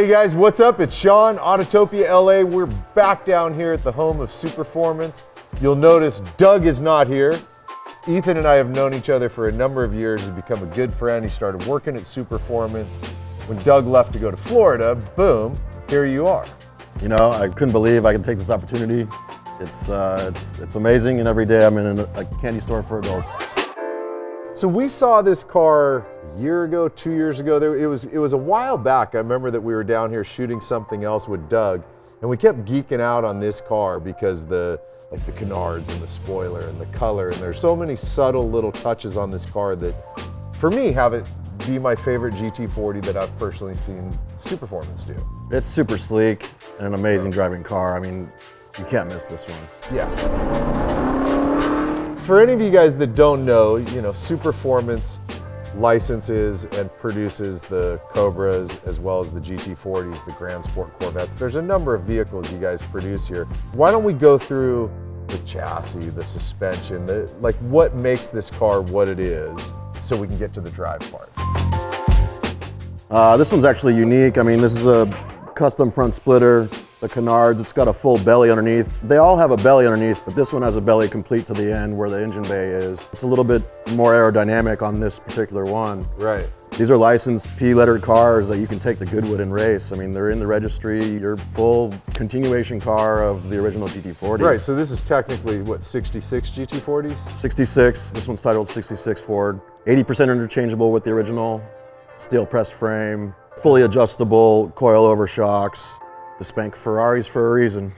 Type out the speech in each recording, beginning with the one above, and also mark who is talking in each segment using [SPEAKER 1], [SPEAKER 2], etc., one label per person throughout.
[SPEAKER 1] Hey guys, what's up? It's Sean, Autotopia LA. We're back down here at the home of Superformance. You'll notice Doug is not here. Ethan and I have known each other for a number of years. He's become a good friend. He started working at Superformance. When Doug left to go to Florida, boom, here you are.
[SPEAKER 2] You know, I couldn't believe I could take this opportunity. It's amazing, and every day I'm in a candy store for adults.
[SPEAKER 1] So we saw this car a year ago, 2 years ago. It was a while back. I remember that we were down here shooting something else with Doug, and we kept geeking out on this car because the canards and the spoiler and the color, and there's so many subtle little touches on this car that, for me, have it be my favorite GT40 that I've personally seen Superformance do.
[SPEAKER 2] It's super sleek and an amazing driving car. I mean, you can't miss this one.
[SPEAKER 1] Yeah. For any of you guys that don't know, Superformance licenses and produces the Cobras as well as the GT40s, the Grand Sport Corvettes. There's a number of vehicles you guys produce here. Why don't we go through the chassis, the suspension, what makes this car what it is, so we can get to the drive part.
[SPEAKER 2] This one's actually unique. I mean, this is a custom front splitter. The canards, it's got a full belly underneath. They all have a belly underneath, but this one has a belly complete to the end where the engine bay is. It's a little bit more aerodynamic on this particular one.
[SPEAKER 1] Right.
[SPEAKER 2] These are licensed P-lettered cars that you can take to Goodwood and race. I mean, they're in the registry. Your full continuation car of the original GT40.
[SPEAKER 1] Right, so this is technically, what, 66 GT40s?
[SPEAKER 2] 66, this one's titled 66 Ford. 80% interchangeable with the original. Steel press frame, fully adjustable coil over shocks. The spank Ferraris for a reason.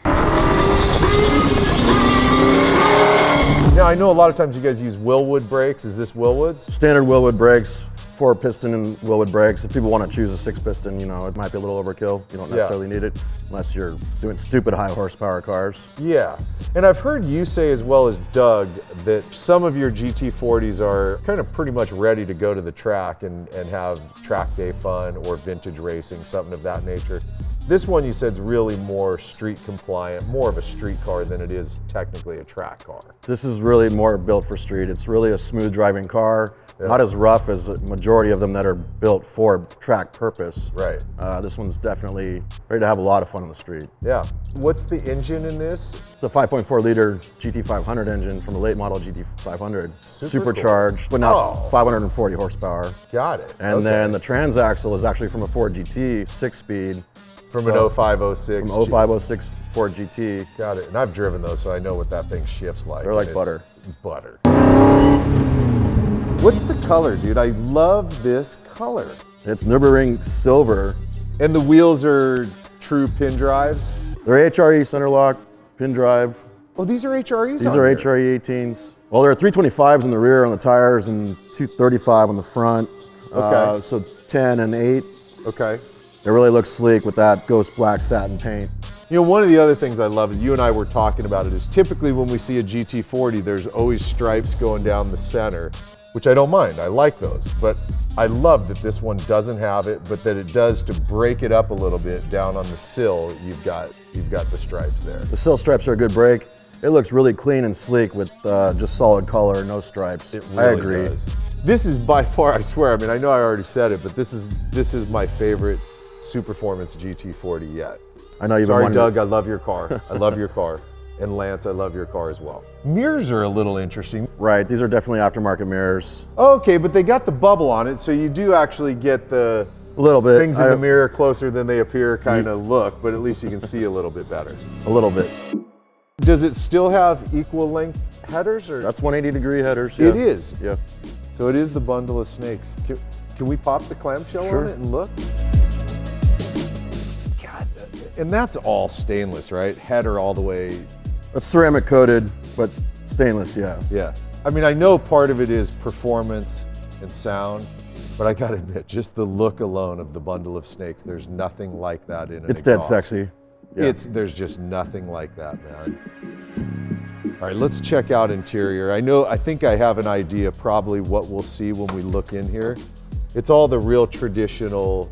[SPEAKER 1] Now, I know a lot of times you guys use Wilwood brakes. Is this Wilwoods?
[SPEAKER 2] Standard Wilwood brakes, 4-piston and Wilwood brakes. If people want to choose a 6-piston, it might be a little overkill. You don't necessarily need it unless you're doing stupid high horsepower cars.
[SPEAKER 1] Yeah, and I've heard you say as well as Doug that some of your GT40s are kind of pretty much ready to go to the track and have track day fun or vintage racing, something of that nature. This one you said is really more street compliant, more of a street car than it is technically a track car.
[SPEAKER 2] This is really more built for street. It's really a smooth driving car, not as rough as the majority of them that are built for track purpose.
[SPEAKER 1] Right.
[SPEAKER 2] This one's definitely ready to have a lot of fun on the street.
[SPEAKER 1] Yeah. What's the engine in this?
[SPEAKER 2] It's a 5.4 liter GT500 engine from a late model GT500. Supercharged,
[SPEAKER 1] cool.
[SPEAKER 2] but now 540 horsepower.
[SPEAKER 1] Got it.
[SPEAKER 2] And then the transaxle is actually from a Ford GT 6-speed.
[SPEAKER 1] From an 0506.
[SPEAKER 2] From 0506 Ford GT.
[SPEAKER 1] Got it. And I've driven those, so I know what that thing shifts like.
[SPEAKER 2] They're like butter.
[SPEAKER 1] Butter. What's the color, dude? I love this color.
[SPEAKER 2] It's Nürburgring silver.
[SPEAKER 1] And the wheels are true pin drives?
[SPEAKER 2] They're HRE center lock, pin drive.
[SPEAKER 1] Oh, these are HREs?
[SPEAKER 2] These are HRE 18s. Well, there are 325s in the rear on the tires and 235 on the front.
[SPEAKER 1] Okay.
[SPEAKER 2] So 10 and 8.
[SPEAKER 1] Okay.
[SPEAKER 2] It really looks sleek with that ghost black satin paint.
[SPEAKER 1] One of the other things I love is you and I were talking about it is typically when we see a GT40, there's always stripes going down the center, which I don't mind. I like those, but I love that this one doesn't have it, but that it does to break it up a little bit down on the sill. You've got the stripes there.
[SPEAKER 2] The sill stripes are a good break. It looks really clean and sleek with just solid color, no stripes.
[SPEAKER 1] It really
[SPEAKER 2] I agree.
[SPEAKER 1] does. This is by far, I swear, I mean, I know I already said it, but this is my favorite Superformance GT40 yet.
[SPEAKER 2] I know you've
[SPEAKER 1] Sorry,
[SPEAKER 2] been
[SPEAKER 1] Doug, I love your car. I love your car. And Lance, I love your car as well. Mirrors are a little interesting.
[SPEAKER 2] Right, these are definitely aftermarket mirrors.
[SPEAKER 1] Okay, but they got the bubble on it, so you do actually get the
[SPEAKER 2] A little bit.
[SPEAKER 1] things in the mirror closer than they appear kind of look, but at least you can see a little bit better.
[SPEAKER 2] A little bit.
[SPEAKER 1] Does it still have equal length headers? Or?
[SPEAKER 2] That's 180-degree headers. Yeah.
[SPEAKER 1] It is?
[SPEAKER 2] Yeah.
[SPEAKER 1] So it is the bundle of snakes. Can we pop the clamshell on it and look? God, and that's all stainless, right? Header all the way.
[SPEAKER 2] That's ceramic coated, but stainless, yeah.
[SPEAKER 1] Yeah. I mean, I know part of it is performance and sound, but I gotta admit, just the look alone of the bundle of snakes, there's nothing like that in an
[SPEAKER 2] It's dead
[SPEAKER 1] exhaust.
[SPEAKER 2] sexy. Yeah.
[SPEAKER 1] There's just nothing like that, man. All right, let's check out interior. I think I have an idea probably what we'll see when we look in here. It's all the real traditional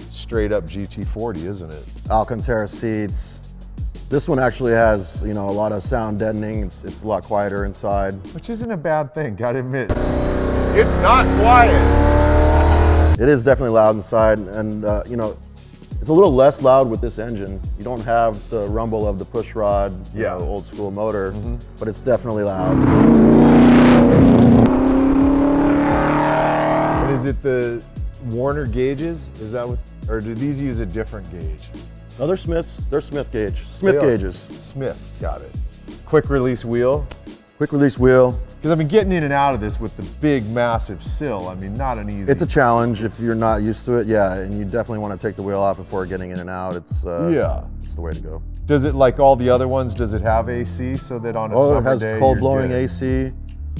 [SPEAKER 1] straight up GT40, isn't it?
[SPEAKER 2] Alcantara seats. This one actually has, a lot of sound deadening. It's a lot quieter inside.
[SPEAKER 1] Which isn't a bad thing, gotta admit. It's not quiet.
[SPEAKER 2] It is definitely loud inside, and It's a little less loud with this engine. You don't have the rumble of the push rod, you
[SPEAKER 1] Yeah.
[SPEAKER 2] know, old school motor, but it's definitely loud.
[SPEAKER 1] And is it the Warner gauges? Is that what, or do these use a different gauge?
[SPEAKER 2] No, they're Smiths. They're Smith gauge. Smith
[SPEAKER 1] They are.
[SPEAKER 2] gauges.
[SPEAKER 1] Smith, got it. Quick release wheel.
[SPEAKER 2] Quick release wheel.
[SPEAKER 1] Because I've been getting in and out of this with the big, massive sill. I mean, not an easy.
[SPEAKER 2] It's a challenge if you're not used to it, yeah, and you definitely want to take the wheel off before getting in and out. It's
[SPEAKER 1] yeah.
[SPEAKER 2] it's the way to go.
[SPEAKER 1] Does it, like all the other ones, does it have AC so that on a
[SPEAKER 2] Oh, it
[SPEAKER 1] summer
[SPEAKER 2] has
[SPEAKER 1] day
[SPEAKER 2] cold
[SPEAKER 1] you're
[SPEAKER 2] blowing
[SPEAKER 1] good?
[SPEAKER 2] AC.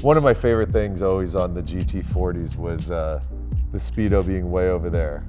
[SPEAKER 1] One of my favorite things always on the GT40s was the speedo being way over there.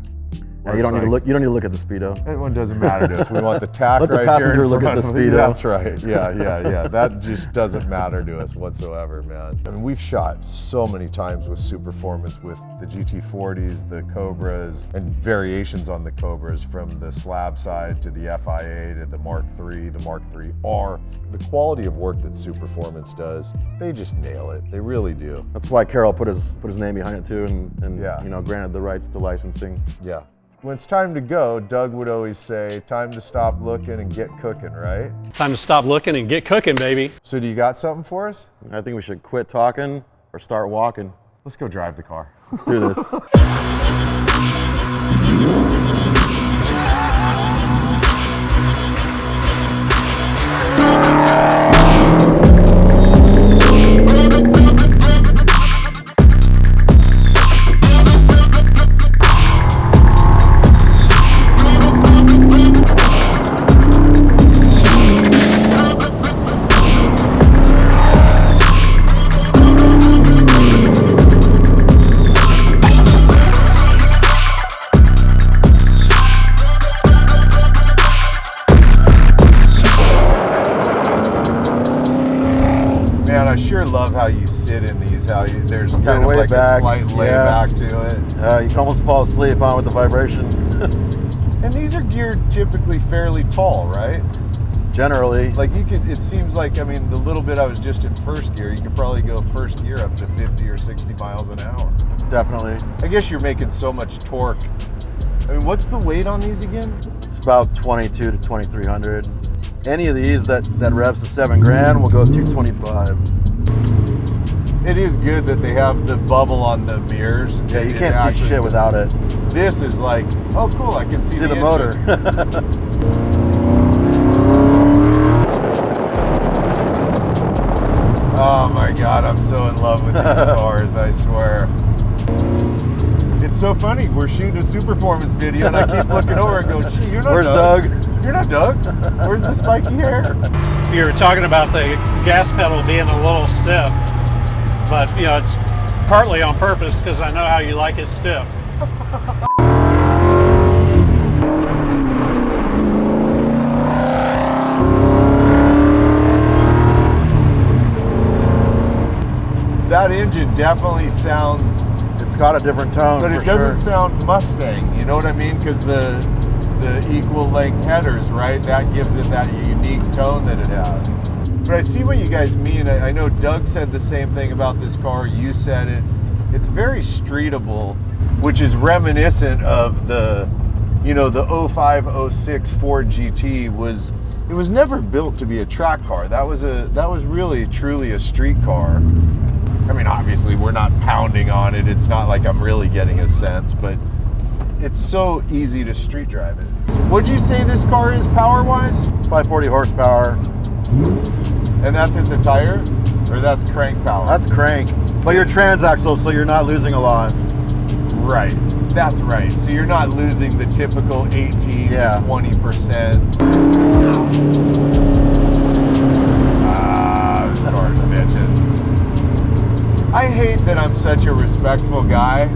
[SPEAKER 2] Yeah, you don't need to look. You don't need to look at the speedo.
[SPEAKER 1] That one doesn't matter to us. We want the tack
[SPEAKER 2] Let the
[SPEAKER 1] right
[SPEAKER 2] passenger
[SPEAKER 1] here in
[SPEAKER 2] look at
[SPEAKER 1] front.
[SPEAKER 2] the speedo.
[SPEAKER 1] That's right. Yeah. That just doesn't matter to us whatsoever, man. I mean, we've shot so many times with Superformance with the GT40s, the Cobras, and variations on the Cobras, from the slab side to the FIA to the Mark III, the Mark IIIR. The quality of work that Superformance does, they just nail it. They really do.
[SPEAKER 2] That's why Carroll put his name behind it too, and
[SPEAKER 1] Yeah.
[SPEAKER 2] you know, granted the rights to licensing.
[SPEAKER 1] Yeah. When it's time to go, Doug would always say, time to stop looking and get cooking, right?
[SPEAKER 3] Time to stop looking and get cooking, baby.
[SPEAKER 1] So do you got something for us?
[SPEAKER 2] I think we should quit talking or start walking.
[SPEAKER 1] Let's go drive the car.
[SPEAKER 2] Let's do this.
[SPEAKER 1] Man, I sure love how you sit in these, there's
[SPEAKER 2] Yeah,
[SPEAKER 1] kind of
[SPEAKER 2] way
[SPEAKER 1] like
[SPEAKER 2] back.
[SPEAKER 1] a slight layback to it.
[SPEAKER 2] You can almost fall asleep on with the vibration.
[SPEAKER 1] And these are geared typically fairly tall, right?
[SPEAKER 2] Generally.
[SPEAKER 1] Like it seems like, I mean, the little bit I was just in first gear, you could probably go first gear up to 50 or 60 miles an hour.
[SPEAKER 2] Definitely.
[SPEAKER 1] I guess you're making so much torque. I mean, what's the weight on these again?
[SPEAKER 2] It's about 22 to 2300. Any of these that revs to 7 grand will go 225.
[SPEAKER 1] It is good that they have the bubble on the mirrors.
[SPEAKER 2] Yeah, you
[SPEAKER 1] It
[SPEAKER 2] can't see
[SPEAKER 1] actually-
[SPEAKER 2] shit without it.
[SPEAKER 1] This is like, oh cool, I can see
[SPEAKER 2] See the
[SPEAKER 1] engine.
[SPEAKER 2] motor.
[SPEAKER 1] Oh my God, I'm so in love with these cars, I swear. It's so funny, we're shooting a Superformance video and I keep looking over and go, shit, you're not
[SPEAKER 2] Where's
[SPEAKER 1] Doug.
[SPEAKER 2] Doug?
[SPEAKER 1] You're not Doug. Where's the spiky hair?
[SPEAKER 3] You were talking about the gas pedal being a little stiff, but you know, it's partly on purpose because I know how you like it stiff.
[SPEAKER 1] That engine definitely sounds,
[SPEAKER 2] It's got a different tone,
[SPEAKER 1] but
[SPEAKER 2] for
[SPEAKER 1] it doesn't
[SPEAKER 2] sure.
[SPEAKER 1] sound Mustang, you know what I mean? Because the equal length headers, right? That gives it that unique tone that it has. But I see what you guys mean. I know Doug said the same thing about this car. You said it. It's very streetable, which is reminiscent of the, you know, the 05, 06 Ford GT it was never built to be a track car. That was really truly a street car. I mean, obviously we're not pounding on it. It's not like I'm really getting a sense, but it's so easy to street drive it. What'd you say this car is power-wise?
[SPEAKER 2] 540 horsepower.
[SPEAKER 1] And that's at the tire? Or that's crank power?
[SPEAKER 2] That's crank. But you're transaxle, so you're not losing a lot.
[SPEAKER 1] right. That's right. So you're not losing the typical 18,
[SPEAKER 2] Yeah.
[SPEAKER 1] 20%. This car's bitching. I hate that I'm such a respectful guy.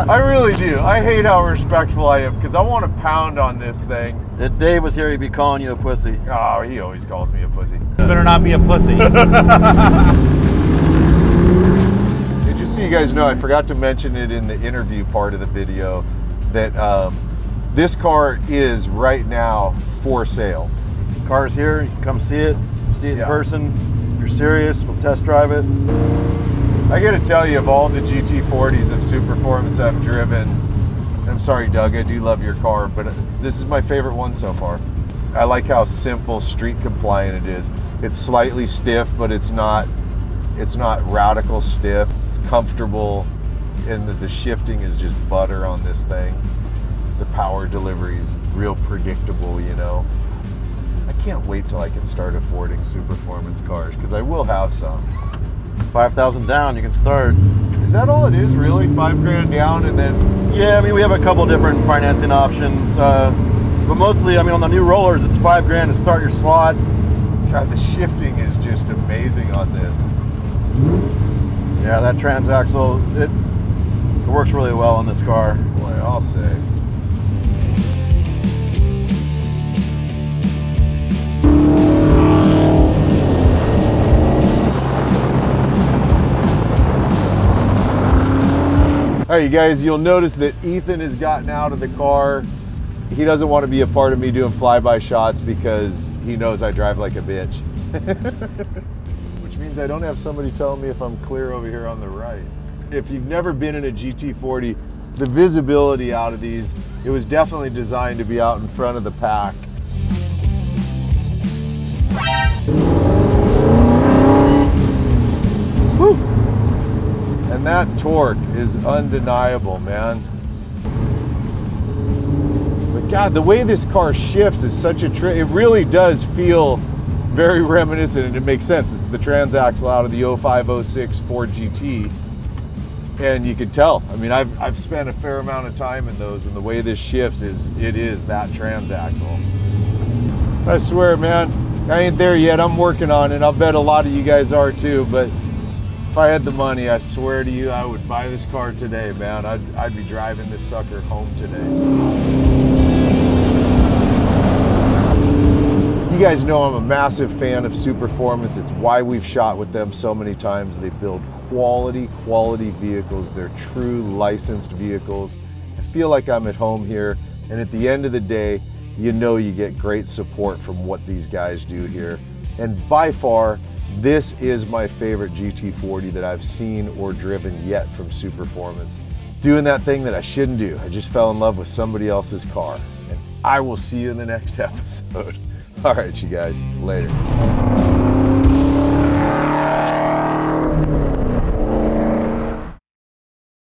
[SPEAKER 1] I really do. I hate how respectful I am because I want to pound on this thing.
[SPEAKER 2] If Dave was here, he'd be calling you a pussy.
[SPEAKER 1] Oh, he always calls me a pussy.
[SPEAKER 3] Better not be a pussy.
[SPEAKER 1] Just so you guys know, I forgot to mention it in the interview part of the video that this car is right now for sale.
[SPEAKER 2] Car's here, you can come see it in
[SPEAKER 1] Yeah.
[SPEAKER 2] person. If you're serious, we'll test drive it.
[SPEAKER 1] I gotta tell you, of all the GT40s of Superformance I've driven, I I'm sorry, Doug, I do love your car, but this is my favorite one so far. I like how simple, street compliant it is. It's slightly stiff, but it's not radical stiff. It's comfortable, and the shifting is just butter on this thing. The power delivery is real predictable, you know. I can't wait till I can start affording Superformance cars, because I will have some.
[SPEAKER 2] 5,000 down, you can start.
[SPEAKER 1] Is that all it is, really? 5 grand down and then?
[SPEAKER 2] Yeah, I mean, we have a couple different financing options, but mostly, I mean, on the new rollers, it's 5 grand to start your slot.
[SPEAKER 1] God, the shifting is just amazing on this.
[SPEAKER 2] Yeah, that transaxle, it works really well on this car.
[SPEAKER 1] Boy, I'll say. All right, you guys, you'll notice that Ethan has gotten out of the car. He doesn't want to be a part of me doing flyby shots because he knows I drive like a bitch. Which means I don't have somebody telling me if I'm clear over here on the right. If you've never been in a GT40, the visibility out of these, it was definitely designed to be out in front of the pack. Whew. And that torque is undeniable, man. But God, the way this car shifts is such a trick. It really does feel very reminiscent, and it makes sense. It's the transaxle out of the 05-06 Ford GT. And you can tell. I mean, I've spent a fair amount of time in those, and the way this shifts it is that transaxle. I swear, man, I ain't there yet. I'm working on it. I'll bet a lot of you guys are too, but if I had the money, I swear to you, I would buy this car today, man. I'd be driving this sucker home today. You guys know I'm a massive fan of Superformance. It's why we've shot with them so many times. They build quality vehicles. They're true licensed vehicles. I feel like I'm at home here, and at the end of the day, you know you get great support from what these guys do here. And by far, this is my favorite GT40 that I've seen or driven yet from Superformance. Doing that thing that I shouldn't do. I just fell in love with somebody else's car. And I will see you in the next episode. All right, you guys, later.